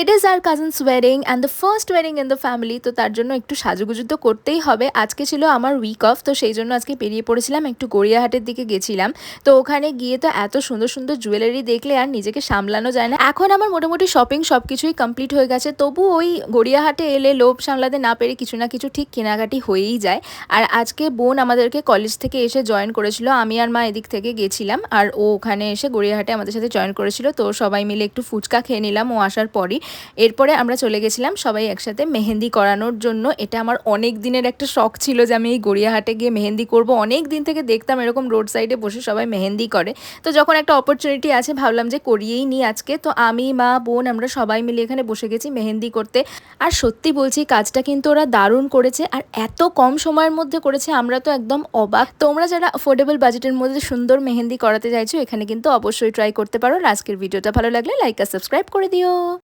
It is our cousins wedding and the first wedding in the family, তো তার জন্য একটু সাজুগুজু তো করতেই হবে। আজকে ছিল আমার উইক অফ, তো সেই জন্য আজকে বেরিয়ে পড়েছিলাম, একটু গড়িয়াহাটের দিকে গেছিলাম। তো ওখানে গিয়ে তো এত সুন্দর সুন্দর জুয়েলারি দেখলে আর নিজেকে সামলানো যায় না। এখন আমার মোটামুটি শপিং সব কিছুই কমপ্লিট হয়ে গেছে, তবু ওই গড়িয়াহাটে এলে লোভ সামলাতে না পেরে কিছু না কিছু ঠিক কেনাকাটি হয়েই যায়। আর আজকে বোন আমাদেরকে কলেজ থেকে এসে জয়েন করেছিল, আমি আর মা এদিক থেকে গেছিলাম, আর ও ওখানে এসে গড়িয়াহাটে আমাদের সাথে জয়েন করেছিল। তো সবাই মিলে একটু ফুচকা খেয়ে নিলাম ও আসার পরই। এরপরে আমরা চলে গেছিলাম সবাই একসাথে মেহেন্দি করানোর জন্য। এটা আমার অনেক দিনের একটা শখ ছিল যে আমি এই গড়িয়াহাটে গিয়ে মেহেন্দি করব। অনেক দিন থেকে দেখতাম এরকম রোড সাইডে বসে সবাই মেহেন্দি করে, তো যখন একটা অপরচুনিটি আছে ভাবলাম যে করিয়েই নিই আজকে। তো আমি, মা, বোন আমরা সবাই মিলে এখানে বসে গেছি মেহেন্দি করতে। আর সত্যি বলছি কাজটা কিন্তু ওরা দারুণ করেছে, আর এত কম সময়ের মধ্যে করেছে, আমরা তো একদম অবাক। তোমরা যারা অ্যাফোর্ডেবল বাজেটের মধ্যে সুন্দর মেহেন্দি করাতে চাইছো এখানে কিন্তু অবশ্যই ট্রাই করতে পারো। আর আজকের ভিডিওটা ভালো লাগলে লাইক আর সাবস্ক্রাইব করে দিও।